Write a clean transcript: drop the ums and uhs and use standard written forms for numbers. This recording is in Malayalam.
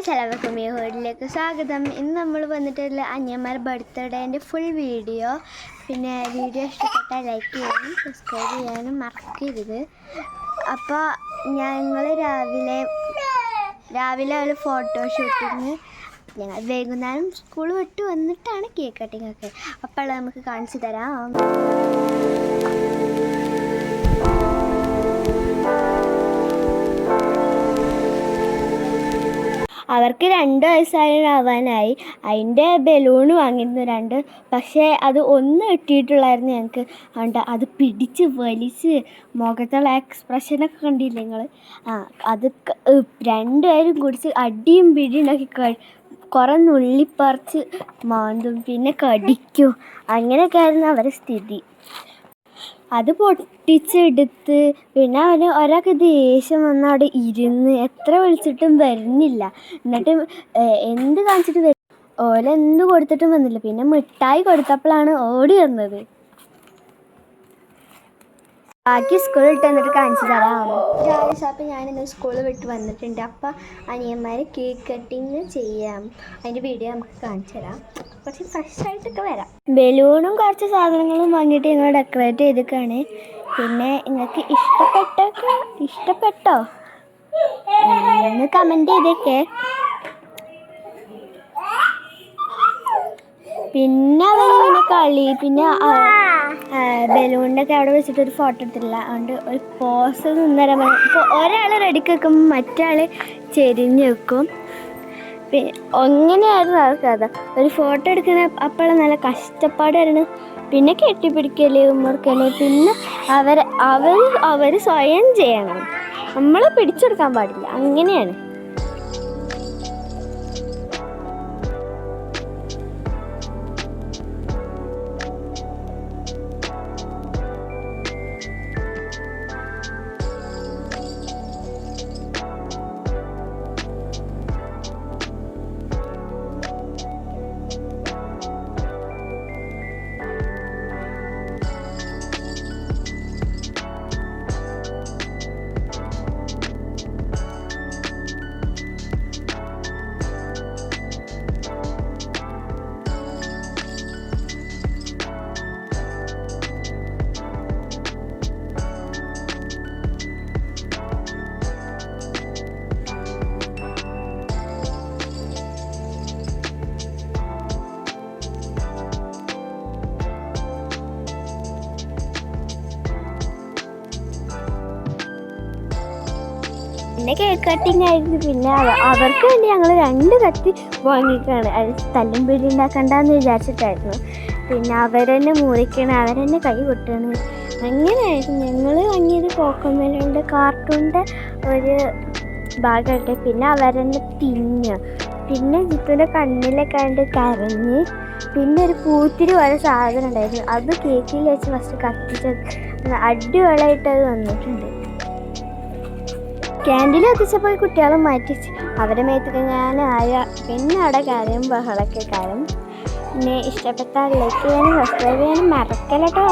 ഗൈസ്, എല്ലാവർക്കും ഈ വീഡിയോയിലേക്ക് സ്വാഗതം. ഇന്ന് നമ്മൾ വന്നിട്ടുള്ള അനിയന്മാരുടെ ബർത്ത്ഡേൻ്റെ ഫുൾ വീഡിയോ. പിന്നെ വീഡിയോ ഇഷ്ടപ്പെട്ടാൽ ലൈക്ക് ചെയ്യാനും സബ്സ്ക്രൈബ് ചെയ്യാനും മറക്കരുത്. അപ്പോൾ ഞങ്ങൾ രാവിലെ ഒരു ഫോട്ടോഷൂട്ടിങ്, ഞങ്ങൾ വൈകുന്നേരം സ്കൂൾ വിട്ട് വന്നിട്ടാണ് കേക്ക് കട്ടിങ് ഒക്കെ. അപ്പോൾ നമുക്ക് കാണിച്ചു തരാം. അവർക്ക് 2 വയസ്സാവാനായി. അതിൻ്റെ ബലൂൺ വാങ്ങിയിരുന്നു 2, പക്ഷേ അത് ഒന്ന് കിട്ടിയിട്ടുള്ളായിരുന്നു ഞങ്ങൾക്ക്. അതുകൊണ്ട് അത് പിടിച്ച് വലിച്ച് മുഖത്തുള്ള എക്സ്പ്രഷനൊക്കെ കണ്ടില്ലേ നിങ്ങൾ? അത് 2 പേരും കുടിച്ച് അടിയും പിടിയും ഉണ്ടാക്കി കുറേ നുള്ളിപ്പറിച്ച് മാന്തും, പിന്നെ കടിക്കും. അങ്ങനെയൊക്കെ ആയിരുന്നു അവരുടെ സ്ഥിതി. അത് പൊട്ടിച്ചെടുത്ത് പിന്നെ ഒരാൾക്ക് ദേഷ്യം വന്ന് അവിടെ ഇരുന്ന് എത്ര വിളിച്ചിട്ടും വരുന്നില്ല. എന്നിട്ട് എന്ത് കാണിച്ചിട്ട് വരും, ഓലെന്ത് കൊടുത്തിട്ടും വന്നില്ല. പിന്നെ മിഠായി കൊടുത്തപ്പോഴാണ് ഓടി വന്നത്. ബാക്കി സ്കൂളിൽ വിട്ട് വന്നിട്ട് കാണിച്ചു തരാം. അപ്പോൾ ഞാനിന്ന് സ്കൂളിൽ വിട്ട് വന്നിട്ടുണ്ട്. അപ്പോൾ അനിയന്മാർ കേക്ക് കട്ടിങ് ചെയ്യാം. അതിൻ്റെ വീഡിയോ നമുക്ക് കാണിച്ചു തരാം. കുറച്ച് ഫ്രഷായിട്ടൊക്കെ വരാം. ബലൂണും കുറച്ച് സാധനങ്ങളും വാങ്ങിയിട്ട് ഞങ്ങൾ ഡെക്കറേറ്റ് ചെയ്തിട്ടാണ്. പിന്നെ നിങ്ങൾക്ക് ഇഷ്ടപ്പെട്ടോ ഒന്ന് കമൻറ്റ് ചെയ്തേക്കേ. പിന്നെ അവരിങ്ങനെ കളി, പിന്നെ ബലൂണിൻ്റെ ഒക്കെ അവിടെ വെച്ചിട്ടൊരു ഫോട്ടോ എടുത്തിട്ടില്ല. അതുകൊണ്ട് ഒരു പോസ് നിന്നേരം ഇപ്പോൾ ഒരാൾ റെഡിക്ക് വെക്കുമ്പോൾ മറ്റാൾ ചെരിഞ്ഞ് വെക്കും. പിന്നെ അങ്ങനെയായിരുന്നു അവർക്കത്. ഒരു ഫോട്ടോ എടുക്കുന്ന അപ്പോൾ നല്ല കഷ്ടപ്പാടായിരുന്നു. പിന്നെ കെട്ടിപ്പിടിക്കൽ, ഉമ്മർക്കൽ, പിന്നെ അവർ സ്വയം ചെയ്യണം, നമ്മൾ പിടിച്ചെടുക്കാൻ പാടില്ല. അങ്ങനെയാണ്. പിന്നെ കേക്ക് കട്ടിങ് ആയിരുന്നു. പിന്നെ അവർക്ക് വേണ്ടി ഞങ്ങൾ 2 കത്തി വാങ്ങിക്കാണ്. അത് തല്ലും പിടി ഉണ്ടാക്കണ്ടെന്ന് വിചാരിച്ചിട്ടായിരുന്നു. പിന്നെ അവരെന്നെ മുറിക്കണം, അവരെന്നെ കൈ കൊട്ടണം. അങ്ങനെയായിരുന്നു ഞങ്ങൾ വാങ്ങിയത്. കോക്കോമെലൻ്റെ കാർട്ടൂണിൻ്റെ ഒരു ഭാഗമായിട്ട്. പിന്നെ അവരെന്നെ തിന്ന്, പിന്നെ ജിത്തുവിൻ്റെ കണ്ണിലൊക്കെ ആയിട്ട് കരഞ്ഞ്. പിന്നെ ഒരു പൂത്തിരി പോലെ സാധനം ഉണ്ടായിരുന്നു, അത് കേക്കിൽ വെച്ച് ഫസ്റ്റ് കത്തിച്ചത് അടിപൊളിയായിട്ട് അത് വന്നിട്ടുണ്ട്. ക്യാൻഡിൽ കത്തിച്ചപ്പോൾ കുട്ടികളെ മാറ്റിച്ച് അവരെ മേത്തൊക്കെ ഞാനായ. പിന്നെ അവിടെ കാര്യം ബഹളൊക്കെ കാര്യം. പിന്നെ ഇഷ്ടപ്പെട്ടാൽ ലൈക്ക് ചെയ്യാനും സബ്സ്ക്രൈബ് ചെയ്യാനും മറക്കല്ലോ കേട്ടോ.